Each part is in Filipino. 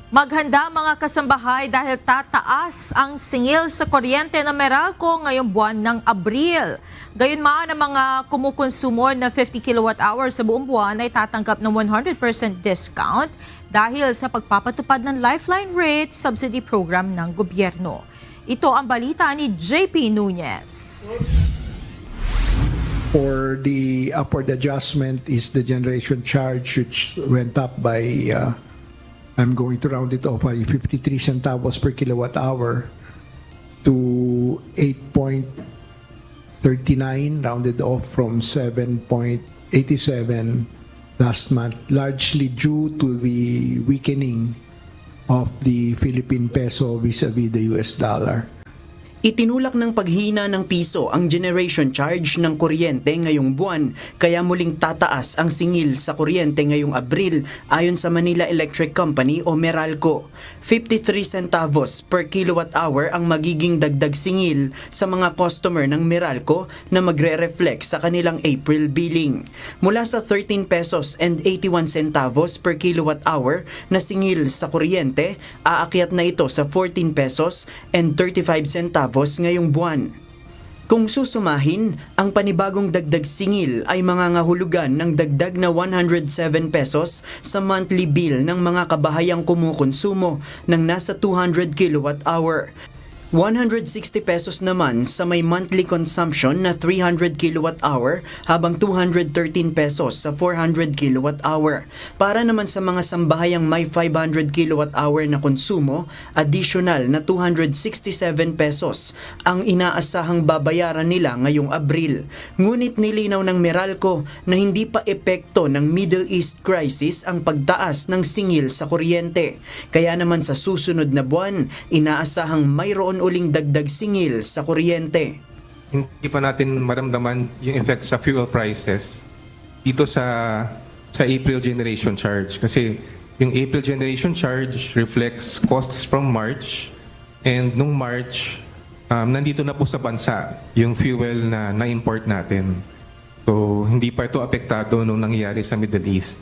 Maghanda mga kasambahay dahil tataas ang singil sa kuryente ng Meralco ngayong buwan ng Abril. Gayunman ang mga kumukonsumo ng 50 kilowatt-hour sa buong buwan ay tatanggap ng 100% discount dahil sa pagpapatupad ng Lifeline Rate Subsidy Program ng gobyerno. Ito ang balita ni JP Nunez. For the upward adjustment is the generation charge, which went up by I'm going to round it off by 53 centavos per kilowatt hour to 8.39, rounded off from 7.87 last month, largely due to the weakening of the Philippine peso vis-a-vis the US dollar. Itinulak ng paghina ng piso ang generation charge ng kuryente ngayong buwan, kaya muling tataas ang singil sa kuryente ngayong Abril ayon sa Manila Electric Company o Meralco. 53 centavos per kilowatt hour ang magiging dagdag singil sa mga customer ng Meralco na magre-reflect sa kanilang April billing. Mula sa 13 pesos and 81 centavos per kilowatt hour na singil sa kuryente, aakyat na ito sa 14 pesos and 35 centavos ngayong buwan. Kung susumahin, ang panibagong dagdag singil ay mangangahulugan ng dagdag na 107 pesos sa monthly bill ng mga kabahayang kumukonsumo ng nasa 200 kilowatt hour. 160 pesos naman sa may monthly consumption na 300 kilowatt hour habang 213 pesos sa 400 kilowatt hour. Para naman sa mga sambahayang may 500 kilowatt hour na konsumo, additional na 267 pesos ang inaasahang babayaran nila ngayong Abril. Ngunit nilinaw ng Meralco na hindi pa epekto ng Middle East crisis ang pagtaas ng singil sa kuryente. Kaya naman sa susunod na buwan, inaasahang mayroon uling dagdag singil sa kuryente. Hindi pa natin maramdaman yung effect sa fuel prices dito sa April generation charge. Kasi yung April generation charge reflects costs from March, and nung March, nandito na po sa bansa yung fuel na na-import natin. So hindi pa ito apektado nung nangyayari sa Middle East.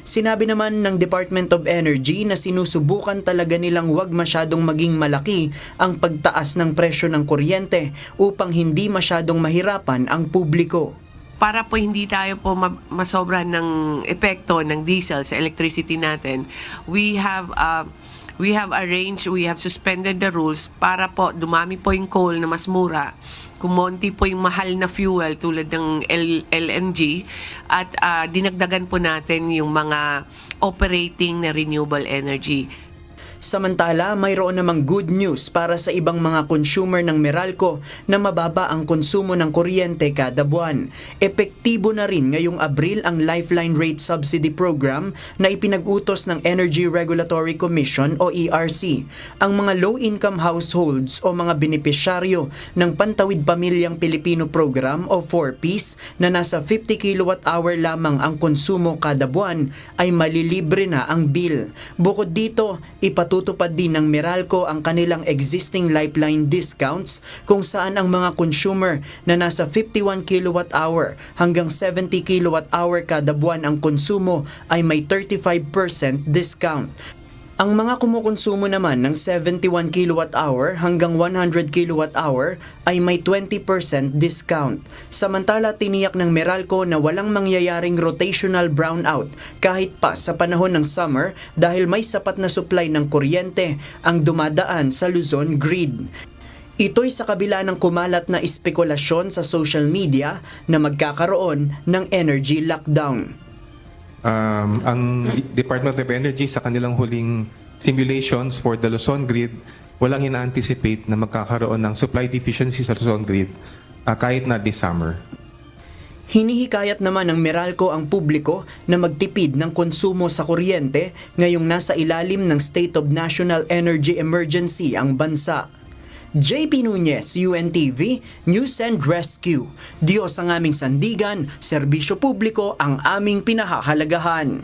Sinabi naman ng Department of Energy na sinusubukan talaga nilang wag masyadong maging malaki ang pagtaas ng presyo ng kuryente upang hindi masyadong mahirapan ang publiko. Para po hindi tayo po masobra ng epekto ng diesel sa electricity natin, we have suspended the rules para po dumami po yung coal na mas mura, kumonti po yung mahal na fuel tulad ng LNG, at dinagdagan po natin yung mga operating na renewable energy. Samantala, mayroon namang good news para sa ibang mga consumer ng Meralco na mababa ang konsumo ng kuryente kada buwan. Epektibo na rin ngayong Abril ang Lifeline Rate Subsidy Program na ipinag-utos ng Energy Regulatory Commission o ERC. Ang mga low-income households o mga benepisyaryo ng Pantawid Pamilyang Pilipino Program o 4Ps na nasa 50 kilowatt-hour lamang ang konsumo kada buwan ay malilibre na ang bill. Bukod dito, tutupad din ng Meralco ang kanilang existing Lifeline discounts kung saan ang mga consumer na nasa 51 kilowatt-hour hanggang 70 kilowatt-hour kada buwan ang konsumo ay may 35% discount. Ang mga kumukonsumo naman ng 71 kilowatt-hour hanggang 100 kilowatt-hour ay may 20% discount. Samantala, tiniyak ng Meralco na walang mangyayaring rotational brownout kahit pa sa panahon ng summer dahil may sapat na supply ng kuryente ang dumadaan sa Luzon grid. Ito'y sa kabila ng kumalat na espekulasyon sa social media na magkakaroon ng energy lockdown. Ang Department of Energy sa kanilang huling simulations for the Luzon grid, walang ina-anticipate na magkakaroon ng supply deficiency sa Luzon grid kahit na this summer. Hinihikayat naman ng Meralco ang publiko na magtipid ng konsumo sa kuryente ngayong nasa ilalim ng State of National Energy Emergency ang bansa. JP Nunez, UNTV, News and Rescue. Diyos ang aming sandigan, serbisyo publiko ang aming pinahahalagahan.